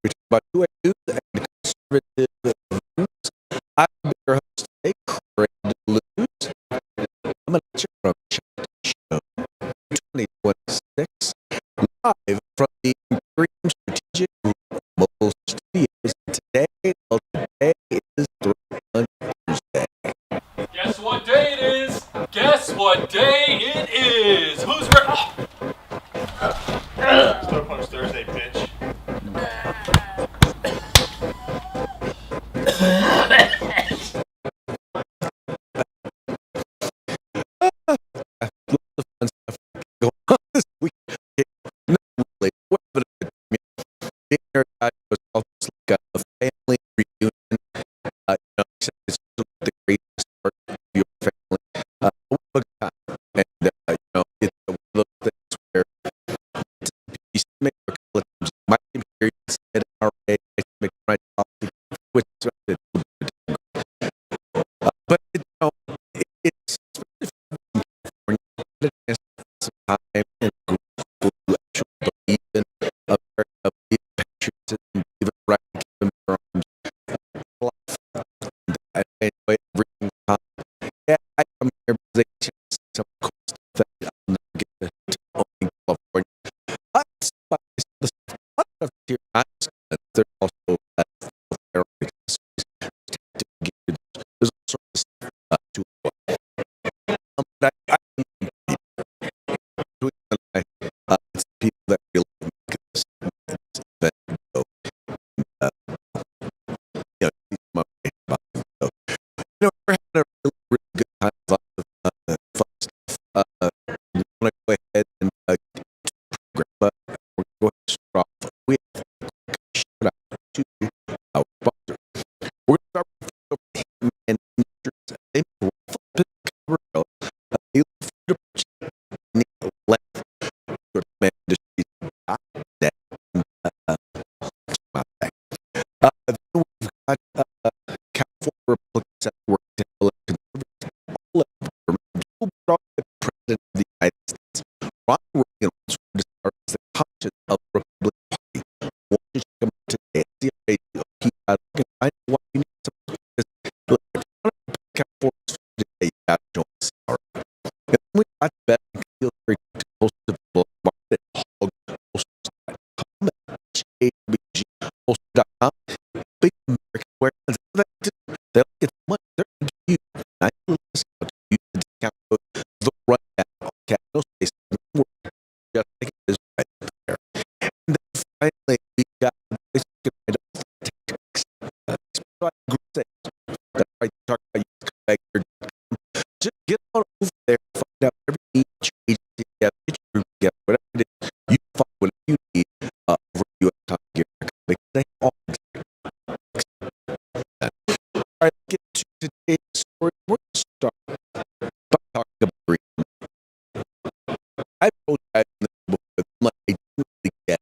We talk about UAUs and conservative views. I'm your host today, Craig Lewis. I'm going to from Show 2026, live from the Green Strategic Mobile Studios. Today is Thursday. Guess what day it is? Guess what day it is? Who's ready? Star Punch Thursday, bitch. Lots of fun stuff going on this week. Not really. What a dinner was almost like a family reunion. Except it's just the greatest part of your family. What a good time. And, it's one of those things where you make a couple of times. My experience at RA, I make my coffee, which is but it's some time and group who actually believe in patriotism, even right to keep them their arms. Anyway, everything yeah, I come here because they chance some cool stuff that I'll never get to owning California. That's why the stuff of here, they're also therapy accessories to give you. There's all sorts of stuff to but I it's people that really make this event go. We're having a really, really good time. Lots of fun stuff. We want to go ahead and program, but we're going to start off with a shout out to our sponsor. We're going to start with the and insurance. They will flip it cover up. They look for the left. Man, just that. Then we've got California Republicans that work to elect conservatives all of the President of the United States. Ronald Reagan once wanted to start as the conscience of the Republican Party. One should come today at the radio. He got to find why we need some because look, if you want to pick California's today, you got to join us. And then we got back and feel free to post the book market hog post.com HABG.com. Big American warehouse. They'll get money. They're going to give you a nice little discount. Use the discount code the rundown. Okay, no space. Just like it is right there. And then finally, we got this kind of tactics. Group sales. That's right. Talk about you come back here. Just get on over there. Find out every each agency, get your group together, whatever it is. You find whatever you need over US Tom Gear. They all all right, get to today's story. We're going to start by talking about Greenland. I told you guys in the book that I didn't really get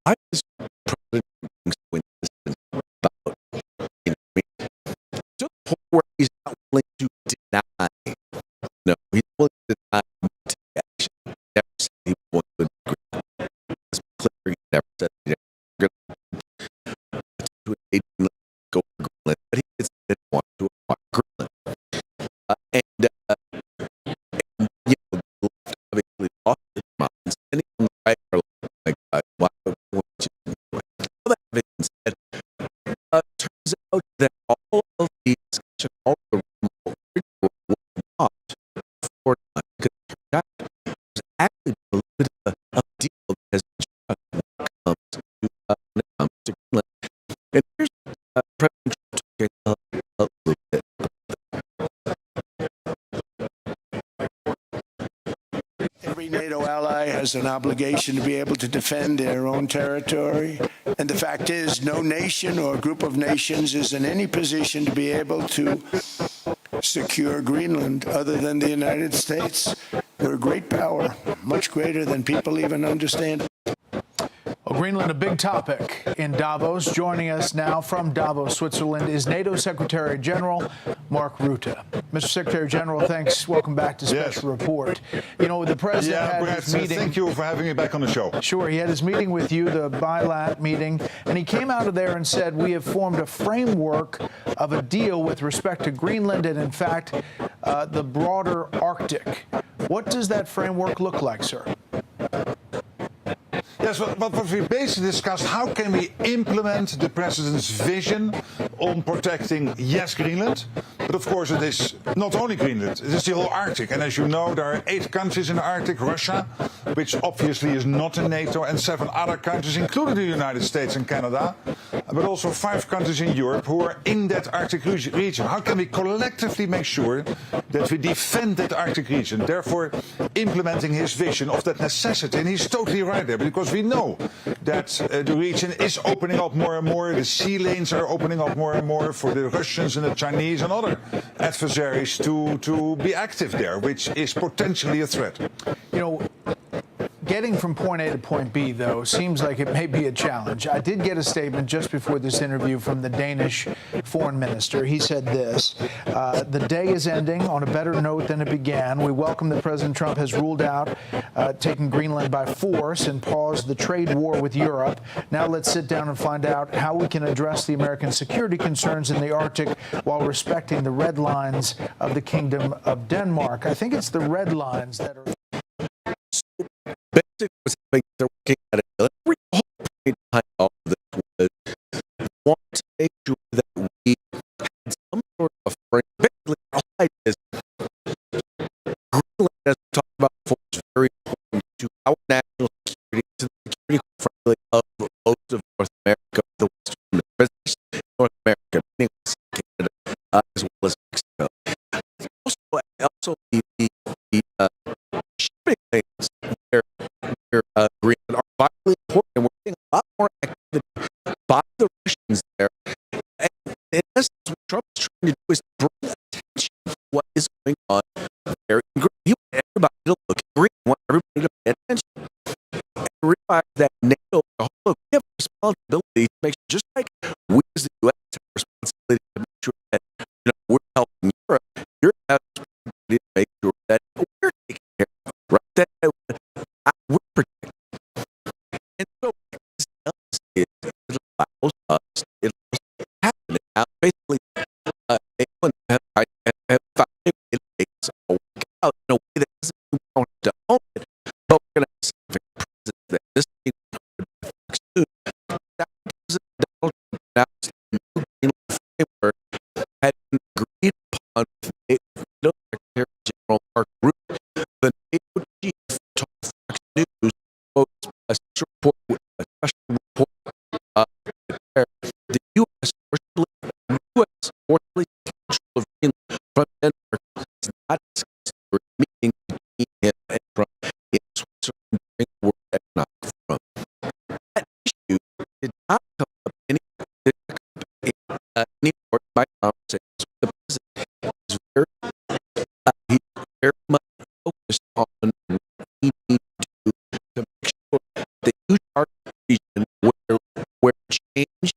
why is President so insistent about to the point where he's not willing to deny. No, he's willing to deny military action. Never said he was going to Greenland. It's clear he never said he was going to go to Greenland, but he didn't want to acquire Greenland. The left obviously lost his minds, and even the right are like, why would you do it? All that being said, turns out that all of the discussion, all of the remote was not for nothing. Because it turned out it was actually a little bit of a deal that has been struck when it comes to Greenland. And here's President Trump talking a little bit. Every NATO ally has an obligation to be able to defend their own territory. And the fact is, no nation or group of nations is in any position to be able to secure Greenland other than the United States. We're a great power, much greater than people even understand. Well, Greenland, a big topic in Davos. Joining us now from Davos, Switzerland, is NATO Secretary General Mark Rutte. Mr. Secretary General, thanks. Welcome back to Special Report. You know, the president had his meeting. Thank you for having me back on the show. Sure. He had his meeting with you, the bilat meeting, and he came out of there and said, we have formed a framework of a deal with respect to Greenland and, in fact, the broader Arctic. What does that framework look like, sir? Yes, but what we basically discussed, how can we implement the president's vision on protecting, yes, Greenland, but of course it is not only Greenland, it is the whole Arctic. And as you know, there are 8 countries in the Arctic, Russia, which obviously is not in NATO, and 7 other countries, including the United States and Canada, but also 5 countries in Europe who are in that Arctic region. How can we collectively make sure that we defend that Arctic region, therefore implementing his vision of that necessity? And he's totally right there, because we know that the region is opening up more and more. The sea lanes are opening up more and more for the Russians and the Chinese and other adversaries to be active there, which is potentially a threat. You know, getting from point A to point B, though, seems like it may be a challenge. I did get a statement just before this interview from the Danish foreign minister. He said this: the day is ending on a better note than it began. We welcome that President Trump has ruled out taking Greenland by force and paused the trade war with Europe. Now let's sit down and find out how we can address the American security concerns in the Arctic while respecting the red lines of the Kingdom of Denmark. I think it's the red lines that are... Basically, what's happening, they're working at it. The whole point behind all of this was want to make sure that we had some sort of frame. Basically, our whole idea is Greenland, as we talked about before, is very important to our national security, to the security, frankly, of most of North America, the Western, North America, meaning Canada, as well as Mexico. Also the shipping lanes where Greenland are vitally important, and we're seeing a lot more activity by the Russians there. And in essence, what Trump is trying to do is bring attention to what is going on there in Greenland. He wants everybody to look at Greenland, he wants everybody to pay attention, and realize that NATO, look, we have a responsibility to make sure, just like we as the U.S. have a responsibility to make sure that we're helping Europe, Europe has a responsibility to make sure that we're taking care of, right? That we're protected. And so what this does is it allows us, it allows us to happen. Now, basically, anyone have found a way to make this all work out in a way that doesn't mean we don't have to own it, but we're going to have something present that this thing is going to be fixed soon. That President Donald Trump announced a new Greenland framework had been agreed upon with NATO Secretary General Mark Rutte. The NATO chief told Fox News, quotes a special report where the U.S. forcibly control of Greenland from Denmark is not discussed for a meeting between him and Trump in Switzerland during the World Economic Forum. That issue did not come up anymore in my conversations with the president. He's very much focused on what we need to do to make sure the huge Arctic region where change is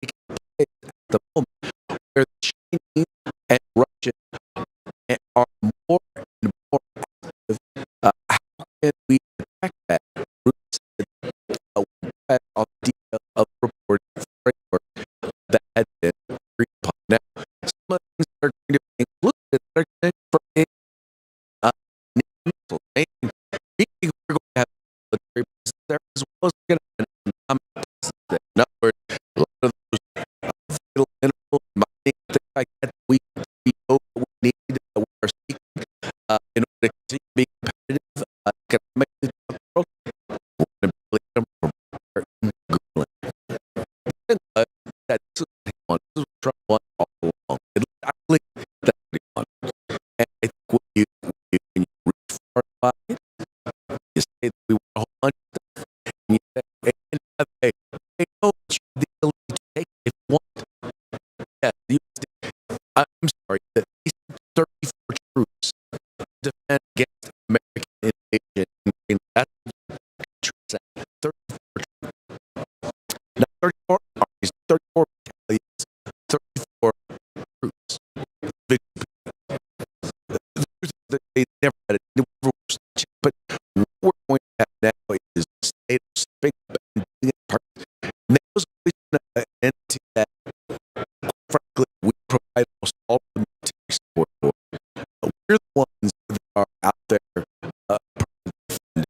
taking place at the moment, where the Chinese and Russians are more and more active, how can we protect that? Rutte said we had an idea of reporting framework that had been agreed upon. Now, some of the things that are going to be included are going to be we're going to have military bases there, as well as we're going to have economic bases there. In other words, a lot of those vital minerals, mining, things like that, we know what we need, we are seeking in order to continue being competitive economically in the world. We're going to be able to get them from there in Greenland. And that's what he wants. This is what Trump wants all along. I believe that's what he wants. And I think when you reach far by it, you say that we want to hold on to stuff, and you say, hey, no, it's the ability to take it if you want. Yeah, the U.S. I'm sorry, that these 34 troops defend against American invasion in Greenland. That's what the country said. 34 troops. entity that, frankly, we provide almost all of the military support for. We're the ones that are out there defending.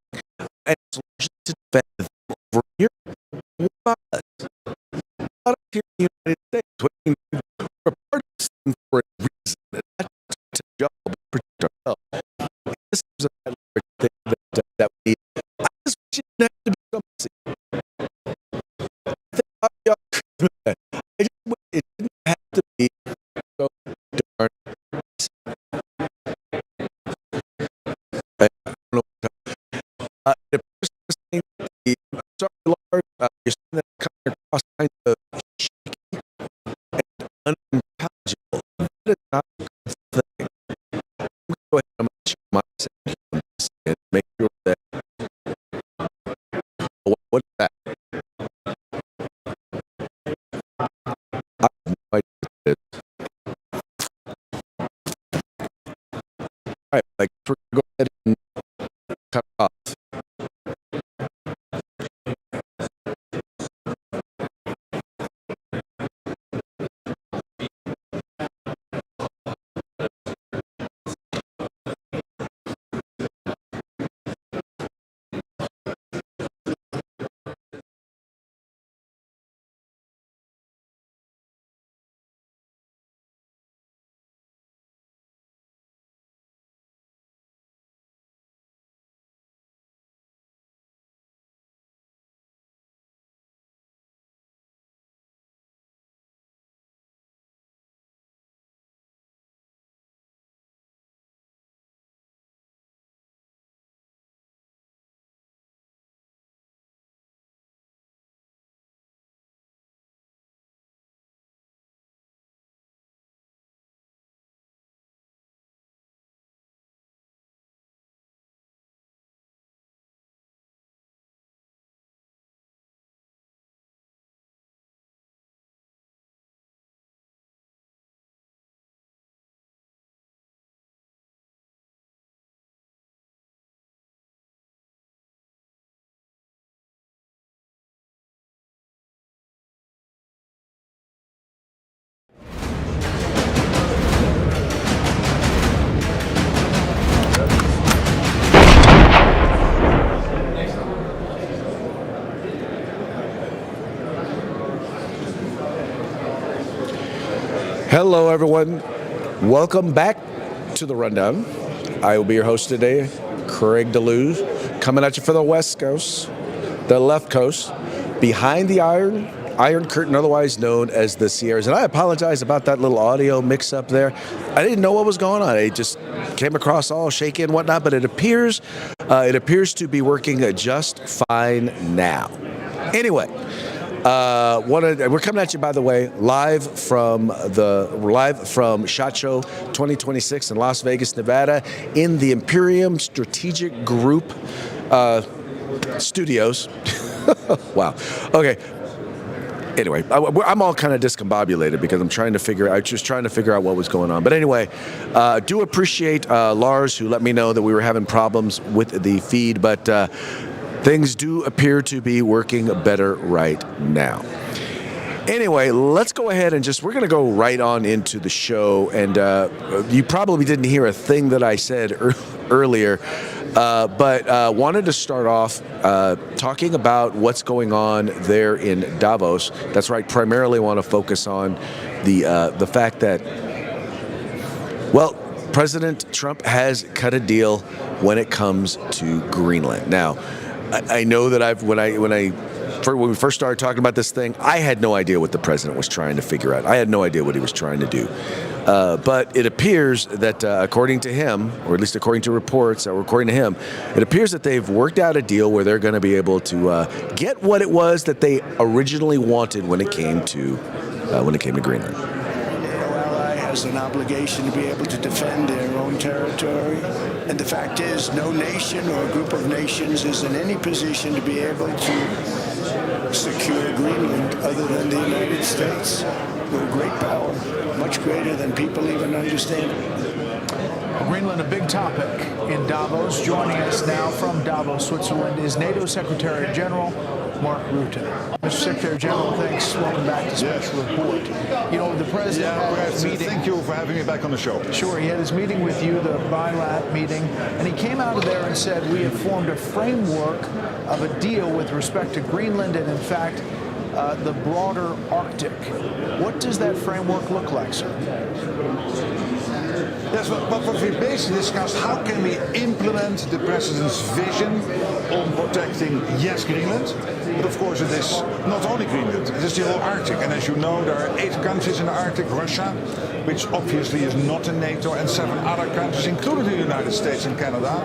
And it's largely to defend them over here. What about us? What about us here in the United States? We're part of this thing for a reason. Not just to job, but protect ourselves. This is a thing that we need. I just wish it didn't have to be something. I think y'all agree with that. I just wish it didn't have to be so darn. I don't know. The person saying sorry, Lord, you're saying that coming across kind of shaky and unintelligible. That is not a good thing. I'm going to go ahead and check my sound on this and make sure that. What is that? I have no idea what it is. All right, I guess we're going to go ahead and cut it off. Hello, everyone. Welcome back to the Rundown. I will be your host today, Craig DeLuz, coming at you for the West Coast, the left coast, behind the Iron Curtain, otherwise known as the Sierras. And I apologize about that little audio mix-up there. I didn't know what was going on. It just came across all shaky and whatnot, but it appears to be working just fine now. Anyway. We're coming at you, by the way, live from SHOT Show 2026 in Las Vegas, Nevada, in the Imperium Strategic Group studios. Wow. Okay. Anyway, I'm all kind of discombobulated because I'm just trying to figure out what was going on. But anyway, do appreciate Lars, who let me know that we were having problems with the feed, but things do appear to be working better right now. Anyway, let's go ahead and we're going to go right on into the show. And you probably didn't hear a thing that I said earlier, but wanted to start off talking about what's going on there in Davos. That's right, primarily want to focus on the fact that, well, President Trump has cut a deal when it comes to Greenland. Now, I know that when we first started talking about this thing, I had no idea what the president was trying to figure out. I had no idea what he was trying to do. But it appears that, according to him, or at least according to reports, or according to him, it appears that they've worked out a deal where they're going to be able to get what it was that they originally wanted when it came to Greenland. Has an obligation to be able to defend their own territory. And the fact is, no nation or group of nations is in any position to be able to secure Greenland other than the United States. We're a great power, much greater than people even understand. Greenland, a big topic in Davos. Joining us now from Davos, Switzerland, is NATO Secretary General Mark Rutte. Mr. Secretary General, thanks. Welcome back to Special Report. You know, the president had his meeting. Thank you for having me back on the show. Sure, he had his meeting with you, the bilat meeting, and he came out of there and said, we have formed a framework of a deal with respect to Greenland and, in fact, the broader Arctic. What does that framework look like, sir? Yes, but what we basically discussed, how can we implement the president's vision on protecting, yes, Greenland, but of course it is not only Greenland, it is the whole Arctic. And as you know, there are 8 countries in the Arctic, Russia, which obviously is not in NATO, and 7 other countries, including the United States and Canada,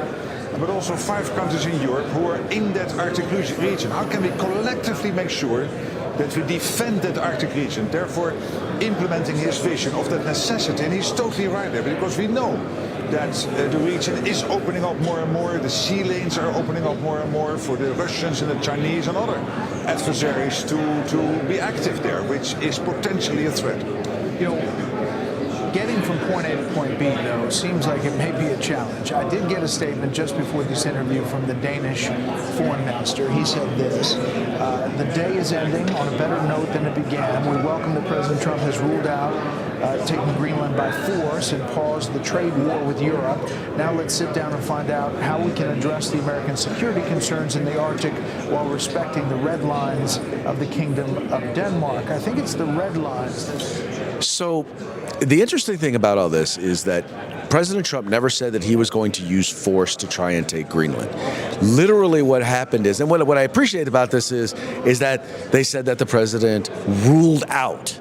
but also 5 countries in Europe who are in that Arctic region. How can we collectively make sure that we defend that Arctic region, therefore implementing his vision of that necessity? And he's totally right there, because we know that the region is opening up more and more. The sea lanes are opening up more and more for the Russians and the Chinese and other adversaries to be active there, which is potentially a threat. You know, getting from point A to point B, though, seems like it may be a challenge. I did get a statement just before this interview from the Danish foreign minister. He said this: the day is ending on a better note than it began. We welcome that President Trump has ruled out taking Greenland by force and paused the trade war with Europe. Now let's sit down and find out how we can address the American security concerns in the Arctic while respecting the red lines of the Kingdom of Denmark. I think it's the red lines. So the interesting thing about all this is that President Trump never said that he was going to use force to try and take Greenland. Literally what happened is, and what I appreciate about this is that they said that the president ruled out.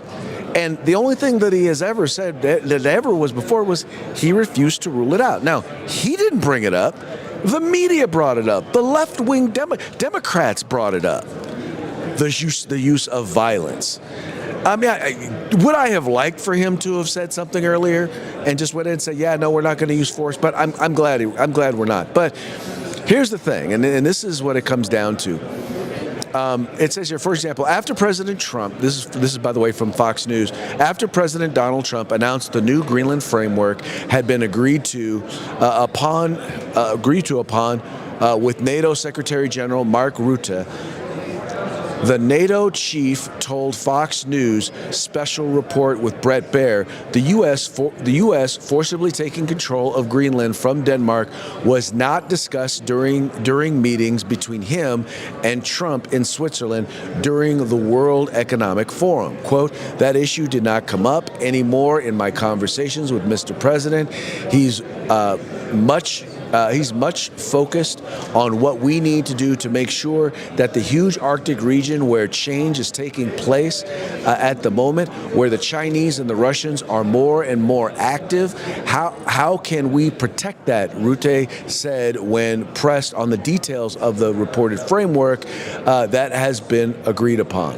And the only thing that he has ever said that ever was before was he refused to rule it out. Now, he didn't bring it up. The media brought it up. The left-wing Democrats brought it up. The use of violence. I mean, would I have liked for him to have said something earlier and just went in and said, yeah, no, we're not going to use force, but I'm glad we're not. But here's the thing, and this is what it comes down to. It says here, for example, after President Trump, this is by the way from Fox News, after President Donald Trump announced the new Greenland framework had been agreed upon with NATO Secretary General Mark Rutte, the NATO chief told Fox News special report with Brett Baer, the U.S. forcibly taking control of Greenland from Denmark was not discussed during meetings between him and Trump in Switzerland during the World Economic Forum. Quote, that issue did not come up anymore in my conversations with Mr. President. He's much focused on what we need to do to make sure that the huge Arctic region where change is taking place at the moment, where the Chinese and the Russians are more and more active, how can we protect that? Rutte said when pressed on the details of the reported framework that has been agreed upon.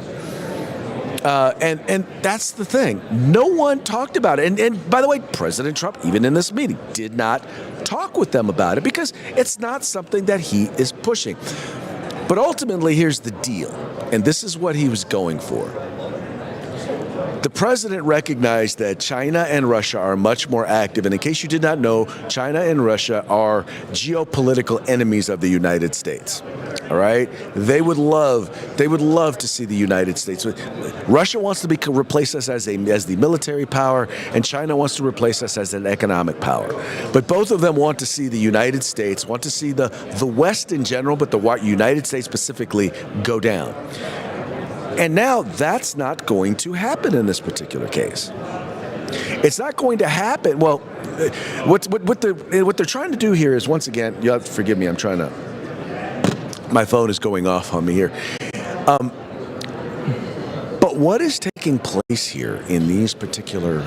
And that's the thing. No one talked about it. And by the way, President Trump, even in this meeting, did not talk with them about it because it's not something that he is pushing. But ultimately, here's the deal. And this is what he was going for. The president recognized that China and Russia are much more active. And in case you did not know, China and Russia are geopolitical enemies of the United States. All right? They would love to see the United States. Russia wants to replace us as the military power, and China wants to replace us as an economic power. But both of them want to see the United States, want to see the West in general, but the United States specifically go down. And now that's not going to happen in this particular case. It's not going to happen. Well, what they're trying to do here is, once again, you have to forgive me. My phone is going off on me here. But what is taking place here in this particular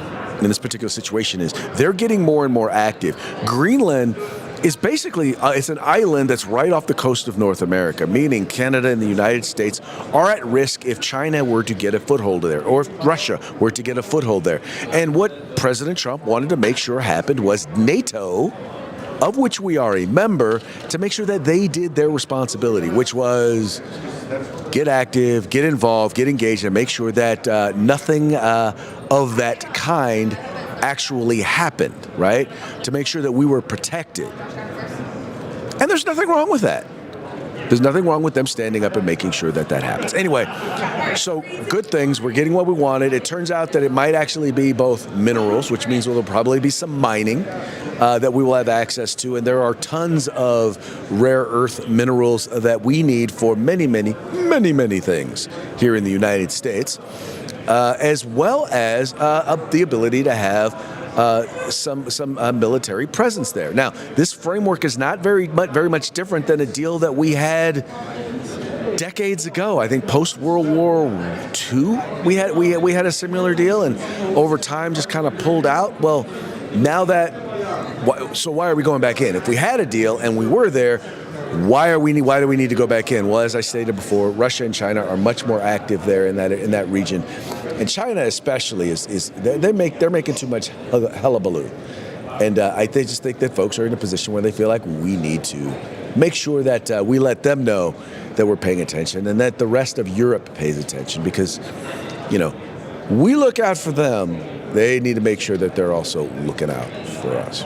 situation is they're getting more and more active. Greenland is basically it's an island that's right off the coast of North America, meaning Canada and the United States are at risk if China were to get a foothold there or if Russia were to get a foothold there. And what President Trump wanted to make sure happened was NATO, of which we are a member, to make sure that they did their responsibility, which was get active, get involved, get engaged, and make sure that nothing of that kind actually happened, right? To make sure that we were protected. And there's nothing wrong with that. There's nothing wrong with them standing up and making sure that that happens. Anyway, so good things. We're getting what we wanted. It turns out that it might actually be both minerals, which means there'll probably be some mining that we will have access to. And there are tons of rare earth minerals that we need for many, many, many, many things here in the United States, as well as the ability to have some military presence there. Now, this framework is not very much different than a deal that we had decades ago. I think post World War II, we had a similar deal, and over time just kind of pulled out. Well, now that, so why are we going back in? If we had a deal and we were there, why do we need to go back in? Well, as I stated before, Russia and China are much more active there in that region, and China especially they're making too much hullabaloo, and I just think that folks are in a position where they feel like we need to make sure that we let them know that we're paying attention and that the rest of Europe pays attention, because we look out for them. They need to make sure that they're also looking out for us.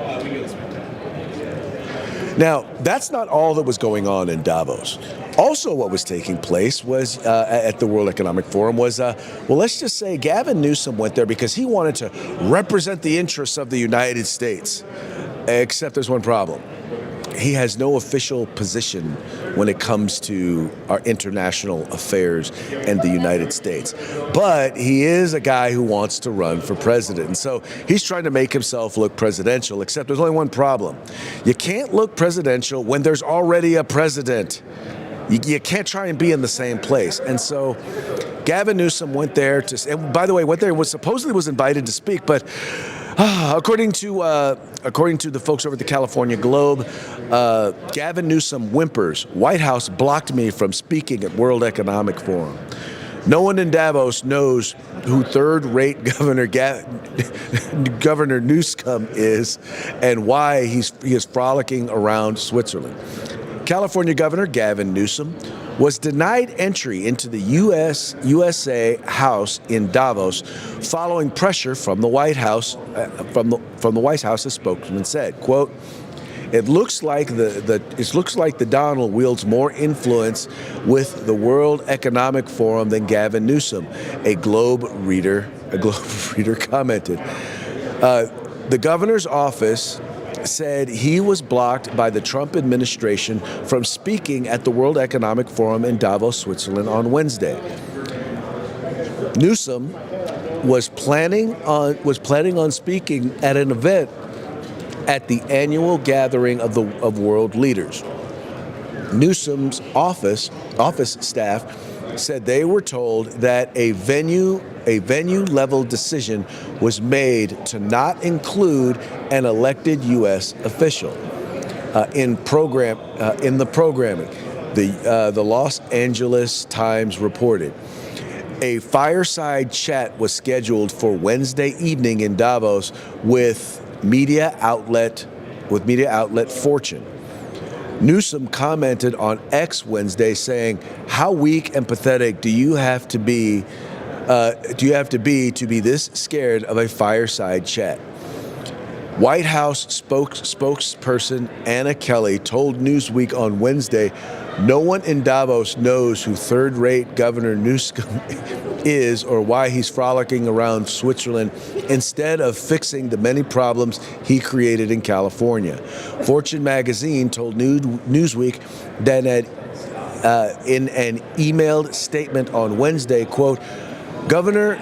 Now, that's not all that was going on in Davos. Also, what was taking place was at the World Economic Forum was, let's just say Gavin Newsom went there because he wanted to represent the interests of the United States. Except there's one problem. He has no official position when it comes to our international affairs and the United States. But he is a guy who wants to run for president. And so he's trying to make himself look presidential, except there's only one problem. You can't look presidential when there's already a president. You can't try and be in the same place. And so Gavin Newsom went there and by the way, supposedly was invited to speak, but according to the folks over at the California Globe, Gavin Newsom whimpers, "White House blocked me from speaking at World Economic Forum." No one in Davos knows who third-rate Governor Newsom is and why he is frolicking around Switzerland. California Governor Gavin Newsom was denied entry into the USA House in Davos following pressure from the White House. From the White House, a spokesman said, quote, "It looks like the Donald wields more influence with the World Economic Forum than Gavin Newsom," a Globe reader commented. The governor's office said he was blocked by the Trump administration from speaking at the World Economic Forum in Davos, Switzerland on Wednesday. Newsom was planning on speaking at an event at the annual gathering of world leaders. Newsom's office staff said they were told that a venue level decision was made to not include an elected U.S. official in the programming. The Los Angeles Times reported a fireside chat was scheduled for Wednesday evening in Davos with media outlet Fortune. Newsom commented on X Wednesday saying, "How weak and pathetic do you have to be to be this scared of a fireside chat?" White House spokesperson Anna Kelly told Newsweek on Wednesday, "No one in Davos knows who third-rate Governor Newsom is or why he's frolicking around Switzerland instead of fixing the many problems he created in California." Fortune magazine told Newsweek that in an emailed statement on Wednesday, quote, Governor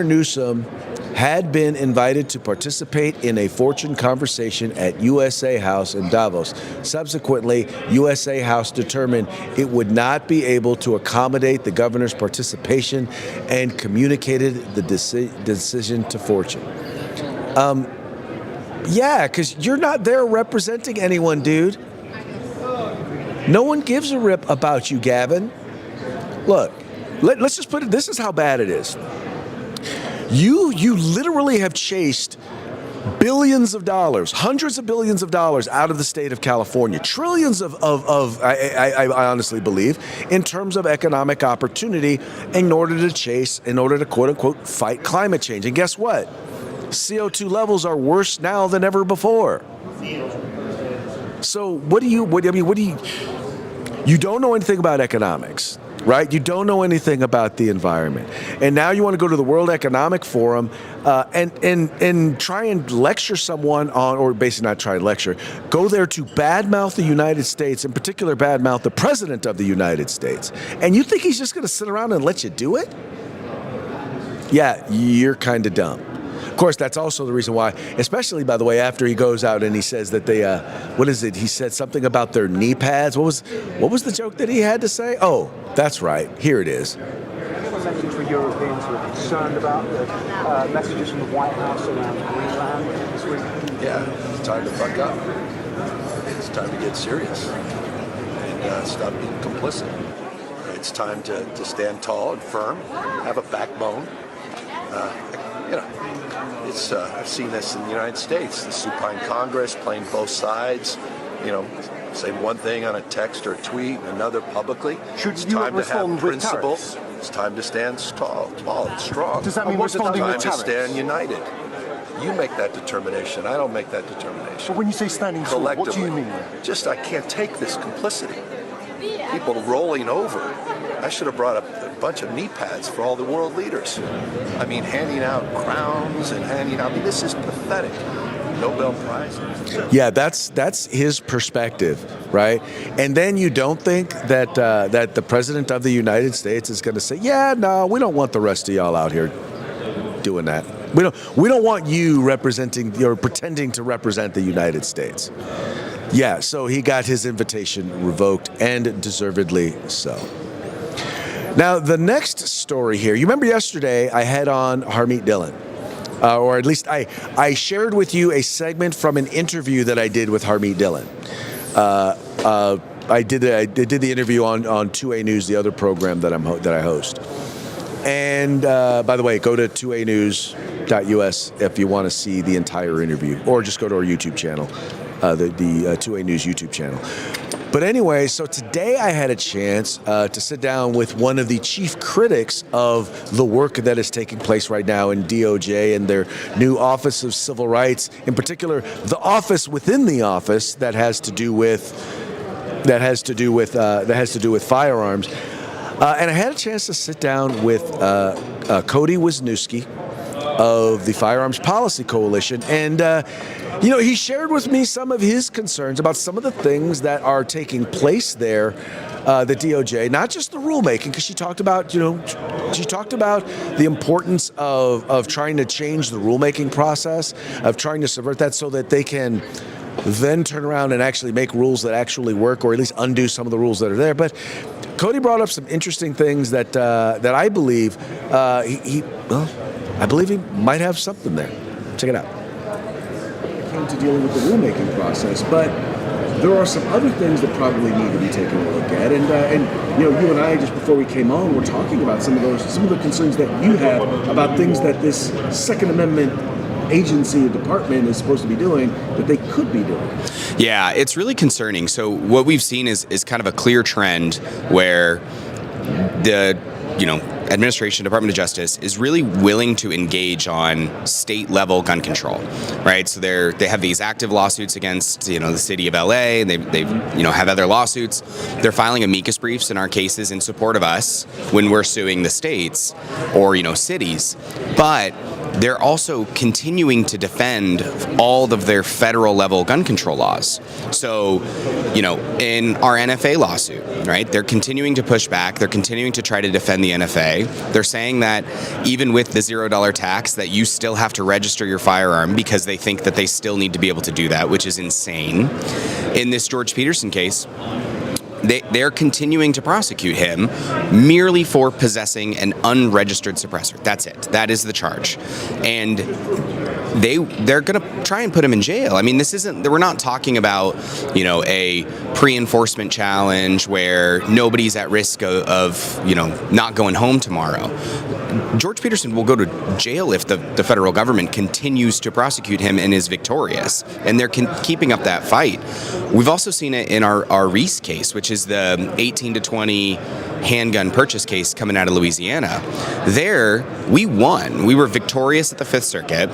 Newsom had been invited to participate in a Fortune conversation at USA House in Davos. Subsequently, USA House determined it would not be able to accommodate the governor's participation and communicated the decision to Fortune. Yeah, because you're not there representing anyone, dude. No one gives a rip about you, Gavin. Look, let's just put it, this is how bad it is. You literally have chased billions of dollars, hundreds of billions of dollars out of the state of California, trillions I honestly believe, in terms of economic opportunity in order to quote unquote fight climate change. And guess what? CO2 levels are worse now than ever before. So you don't know anything about economics, right? You don't know anything about the environment. And now you want to go to the World Economic Forum and try and lecture someone on, or basically not try and lecture, go there to badmouth the United States, in particular badmouth the President of the United States. And you think he's just going to sit around and let you do it? Yeah, you're kind of dumb. Of course, that's also the reason why, especially, by the way, after he goes out and he says that they, what is it? He said something about their knee pads. What was the joke that he had to say? Oh, that's right. Here it is. Do you have a message for Europeans who are concerned about the messages from the White House around Greenland this week? Yeah, it's time to fuck up. It's time to get serious and stop being complicit. It's time to stand tall and firm, have a backbone. I've seen this in the United States, the supine Congress playing both sides, say one thing on a text or a tweet and another publicly. Should you respond with principle. tariffs? It's time to stand tall and strong. Does that mean responding with tariffs? It's time to stand tariffs? united. You make that determination. I don't make that determination. But when you say standing tall, what do you mean? Just I can't take this complicity. People rolling over. I should have brought a bunch of knee pads for all the world leaders. I mean, handing out crowns and this is pathetic. Nobel Prize. Yeah, that's his perspective, right? And then you don't think that that the President of the United States is going to say, yeah, no, we don't want the rest of y'all out here doing that. We don't want you representing or pretending to represent the United States. Yeah, so he got his invitation revoked, and deservedly so. Now, the next story here, you remember yesterday I had on Harmeet Dillon, or at least I shared with you a segment from an interview that I did with Harmeet Dillon. I did the interview on 2A News, the other program that I host. And by the way, go to 2anews.us if you want to see the entire interview, or just go to our YouTube channel. The 2A News YouTube channel. But anyway, so today I had a chance to sit down with one of the chief critics of the work that is taking place right now in DOJ and their new Office of Civil Rights, in particular, the office within the office that has to do with firearms. And I had a chance to sit down with Cody Wisniewski of the Firearms Policy Coalition, and he shared with me some of his concerns about some of the things that are taking place there, the DOJ, not just the rulemaking, because she talked about the importance of trying to change the rulemaking process, of trying to subvert that so that they can then turn around and actually make rules that actually work, or at least undo some of the rules that are there. But Cody brought up some interesting things that I believe I believe he might have something there. Check it out. Came to dealing with the rulemaking process, but there are some other things that probably need to be taken a look at. And you and I, just before we came on, were talking about some of the concerns that you have about things that this Second Amendment agency or department is supposed to be doing that they could be doing. Yeah, it's really concerning. So what we've seen is kind of a clear trend where the administration, Department of Justice, is really willing to engage on state-level gun control, right? So they have these active lawsuits against, the city of LA. They have other lawsuits. They're filing amicus briefs in our cases in support of us when we're suing the states or, cities. But they're also continuing to defend all of their federal-level gun control laws. So, in our NFA lawsuit, right, they're continuing to push back. They're continuing to try to defend the NFA. They're saying that even with the $0 tax, that you still have to register your firearm because they think that they still need to be able to do that, which is insane. In this George Peterson case, they're continuing to prosecute him merely for possessing an unregistered suppressor. That's it. That is the charge. And they're going to try and put him in jail. I mean, we're not talking about, a pre-enforcement challenge where nobody's at risk of not going home tomorrow. George Peterson will go to jail if the federal government continues to prosecute him and is victorious. And they're keeping up that fight. We've also seen it in our Reese case, which is the 18 to 20 handgun purchase case coming out of Louisiana. There, we won. We were victorious at the Fifth Circuit.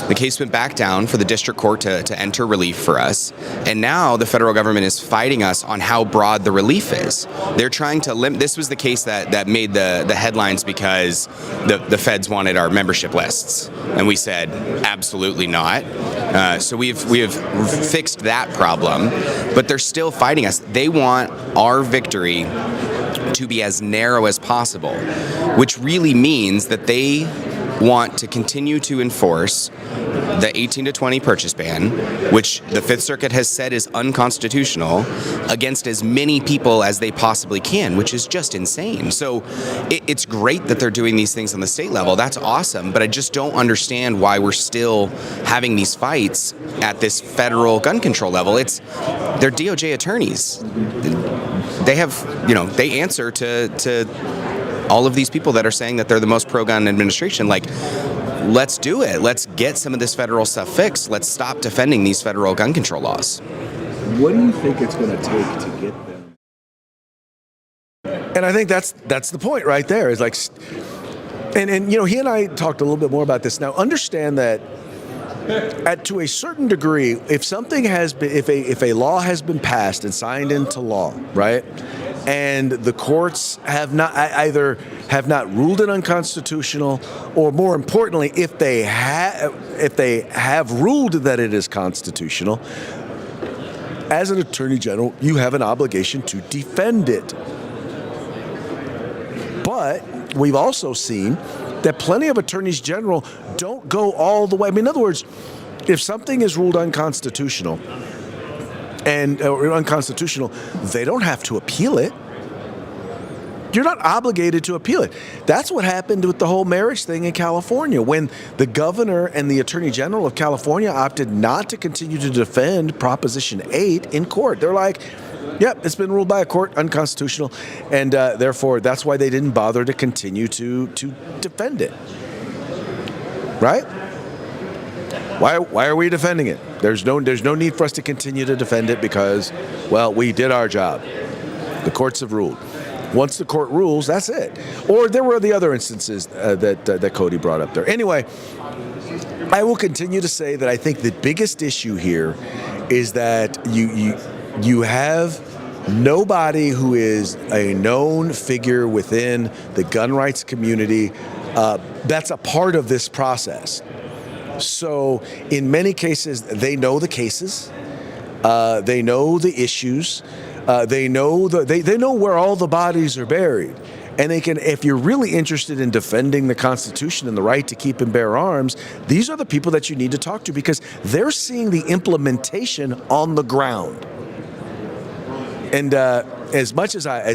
The case went back down for the district court to enter relief for us. And now the federal government is fighting us on how broad the relief is. They're trying to limit. This was the case that made the headlines because the feds wanted our membership lists. And we said, absolutely not. So we have fixed that problem. But they're still fighting us. They want our victory to be as narrow as possible, which really means that they want to continue to enforce the 18 to 20 purchase ban, which the Fifth Circuit has said is unconstitutional, against as many people as they possibly can, which is just insane. So it's great that they're doing these things on the state level. That's awesome, but I just don't understand why we're still having these fights at this federal gun control level. They're DOJ attorneys. They have, they answer to all of these people that are saying that they're the most pro-gun administration. Like, let's do it. Let's get some of this federal stuff fixed. Let's stop defending these federal gun control laws. What do you think it's going to take to get them? And I think that's the point right there. Is like, and he and I talked a little bit more about this. Now, understand that to a certain degree, if something has been, if a law has been passed and signed into law, right, and the courts have not ruled it unconstitutional, or more importantly, if they have ruled that it is constitutional, as an attorney general, you have an obligation to defend it. But we've also seen that plenty of attorneys general don't go all the way. I mean, in other words, if something is ruled unconstitutional, they don't have to appeal it. You're not obligated to appeal it. That's what happened with the whole marriage thing in California, when the governor and the attorney general of California opted not to continue to defend Proposition 8 in court. They're like, yep, it's been ruled by a court unconstitutional, and therefore that's why they didn't bother to continue to defend it. Right? Why are we defending it? There's no need for us to continue to defend it because, well, we did our job. The courts have ruled. Once the court rules, that's it. Or there were the other instances that Cody brought up there. Anyway, I will continue to say that I think the biggest issue here is that you have nobody who is a known figure within the gun rights community that's a part of this process. So in many cases, they know the cases, they know the issues, they know they know where all the bodies are buried. And they can, if you're really interested in defending the Constitution and the right to keep and bear arms, these are the people that you need to talk to, because they're seeing the implementation on the ground. And as much as I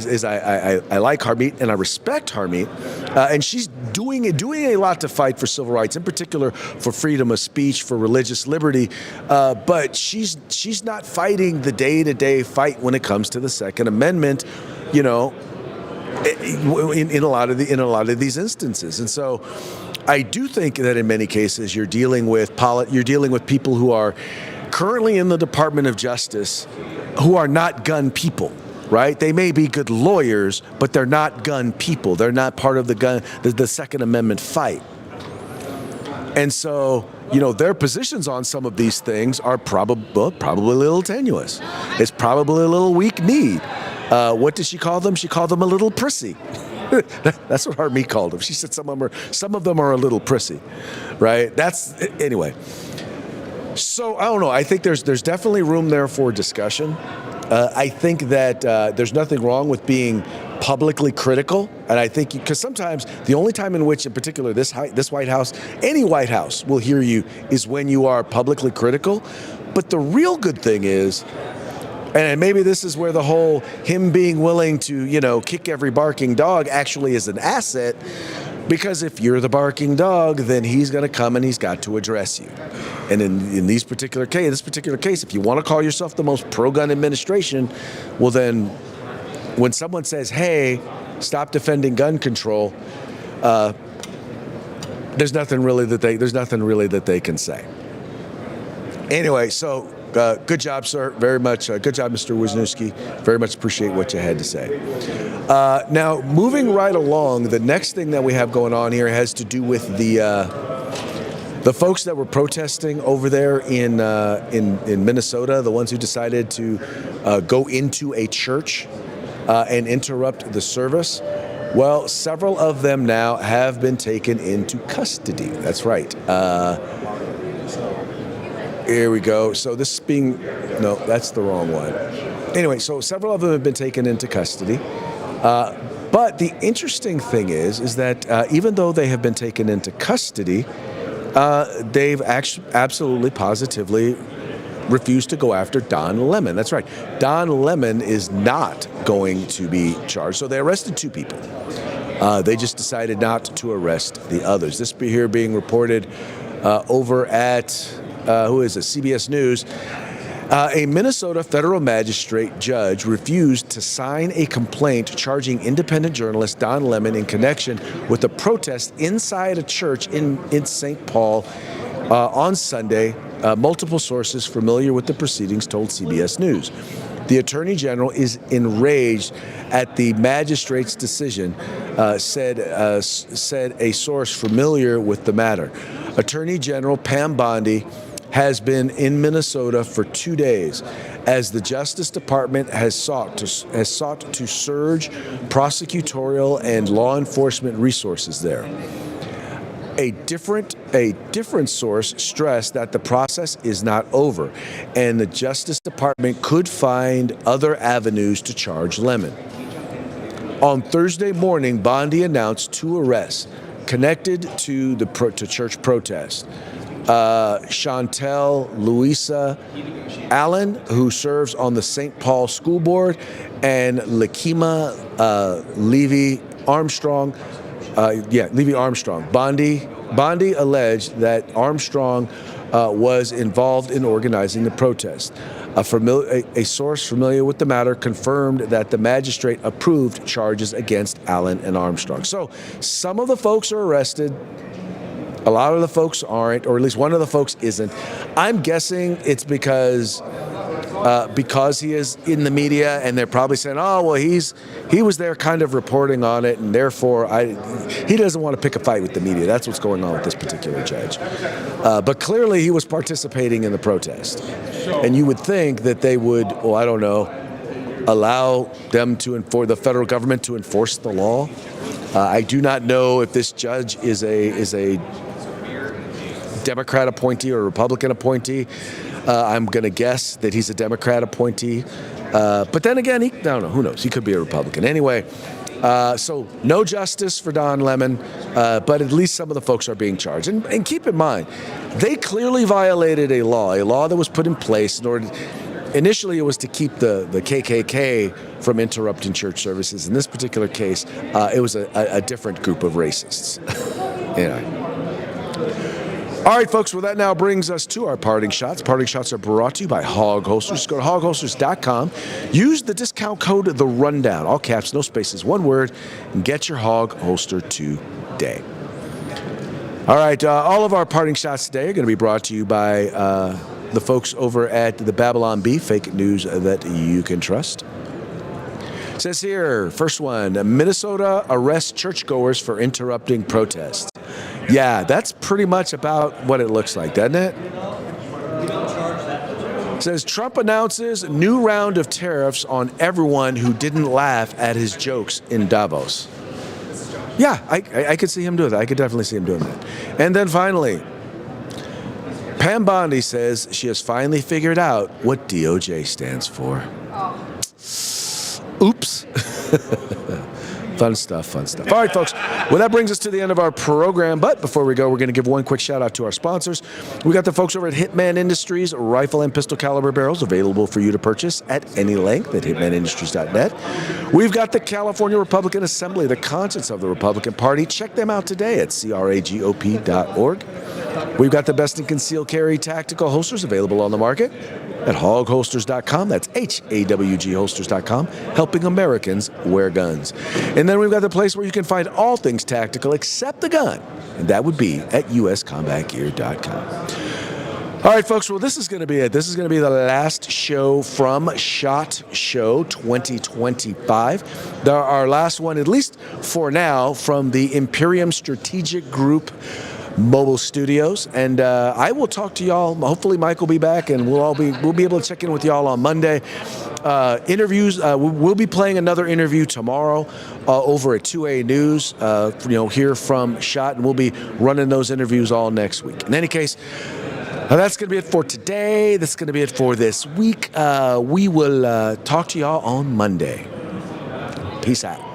like Harmeet and I respect Harmeet, and she's doing a lot to fight for civil rights, in particular for freedom of speech, for religious liberty, but she's not fighting the day-to-day fight when it comes to the Second Amendment, in a lot of these instances. And so I do think that in many cases you're dealing with people who are currently in the Department of Justice who are not gun people, right? They may be good lawyers, but they're not gun people. They're not part of the Second Amendment fight. And so, their positions on some of these things are probably a little tenuous. It's probably a little weak-kneed. What did she call them? She called them a little prissy. That's what Harmeet called them. She said some of them are a little prissy, right? Anyway. So I don't know. I think there's definitely room there for discussion. I think that there's nothing wrong with being publicly critical, and I think because sometimes the only time in which, in particular, this White House, any White House will hear you is when you are publicly critical. But the real good thing is, and maybe this is where the whole him being willing to kick every barking dog actually is an asset. Because if you're the barking dog, then he's going to come and he's got to address you. And in this particular case, if you want to call yourself the most pro-gun administration, well then, when someone says, "Hey, stop defending gun control," there's nothing really that they can say. Anyway, so. Good job, sir. Very much. Good job, Mr. Wisniewski. Very much appreciate what you had to say. Now, moving right along, the next thing that we have going on here has to do with The folks that were protesting over there in Minnesota, the ones who decided to go into a church and interrupt the service, well, several of them now have been taken into custody. That's right. Here we go. So this being, no, that's the wrong one. Anyway, so several of them have been taken into custody. But the interesting thing is that even though they have been taken into custody, they've absolutely positively refused to go after Don Lemon. That's right. Don Lemon is not going to be charged. So they arrested 2 people. They just decided not to arrest the others. This here being reported over at, who is it, CBS News. A Minnesota federal magistrate judge refused to sign a complaint charging independent journalist Don Lemon in connection with a protest inside a church in St. Paul on Sunday. Multiple sources familiar with the proceedings told CBS News. The Attorney General is enraged at the magistrate's decision, said a source familiar with the matter. Attorney General Pam Bondi has been in Minnesota for 2 days as the Justice Department has sought to surge prosecutorial and law enforcement resources there. A different source stressed that the process is not over, and the Justice Department could find other avenues to charge Lemon. On Thursday morning, Bondi announced 2 arrests connected to the church protest. Chantel Louisa Allen, who serves on the St. Paul School Board, and Lakima Levy Armstrong. Levy Armstrong. Bondi alleged that Armstrong was involved in organizing the protest. A source familiar with the matter confirmed that the magistrate approved charges against Allen and Armstrong. So some of the folks are arrested. A lot of the folks aren't, or at least one of the folks isn't. I'm guessing it's because he is in the media, and they're probably saying, "Oh, well, he was there, kind of reporting on it, and therefore he doesn't want to pick a fight with the media." That's what's going on with this particular judge. But clearly, he was participating in the protest, and you would think that they would, well, I don't know, allow them for the federal government to enforce the law. I do not know if this judge is a Democrat appointee or a Republican appointee. I'm going to guess that he's a Democrat appointee. But then again, I don't know. Who knows? He could be a Republican. Anyway, so no justice for Don Lemon, but at least some of the folks are being charged. And keep in mind, they clearly violated a law that was put in place in order initially, it was to keep the KKK from interrupting church services. In this particular case, it was a different group of racists. Anyway. All right, folks, well, that now brings us to our parting shots. Parting shots are brought to you by Hog Holsters. Go to hogholsters.com. Use the discount code The Rundown, all caps, no spaces, one word, and get your Hog holster today. All right, all of our parting shots today are going to be brought to you by the folks over at the Babylon Bee, fake news that you can trust. It says here, first one, Minnesota arrests churchgoers for interrupting protests. Yeah, that's pretty much about what it looks like, doesn't it? It says Trump announces new round of tariffs on everyone who didn't laugh at his jokes in Davos. Yeah, I could see him doing that. I could definitely see him doing that. And then finally, Pam Bondi says she has finally figured out what DOJ stands for. Oops. Fun stuff. All right, folks. Well, that brings us to the end of our program. But before we go, we're going to give one quick shout out to our sponsors. We got the folks over at Hitman Industries, rifle and pistol caliber barrels available for you to purchase at any length at hitmanindustries.net. We've got the California Republican Assembly, the conscience of the Republican Party. Check them out today at cragop.org. We've got the best in concealed carry tactical holsters available on the market at hogholsters.com. That's HAWG holsters.com, helping Americans wear guns. And then we've got the place where you can find all things tactical except the gun, and that would be at uscombatgear.com. All right, folks, well, this is going to be it. This is going to be the last show from SHOT Show 2025. Our last one, at least for now, from the Imperium Strategic Group mobile studios. And I will talk to y'all. Hopefully Mike will be back, and we'll be able to check in with y'all on Monday. Interviews, we'll be playing another interview tomorrow over at 2A News, here from SHOT, and we'll be running those interviews all next week. In any case, that's going to be it for today. That's going to be it for this week. We will talk to y'all on Monday. Peace out.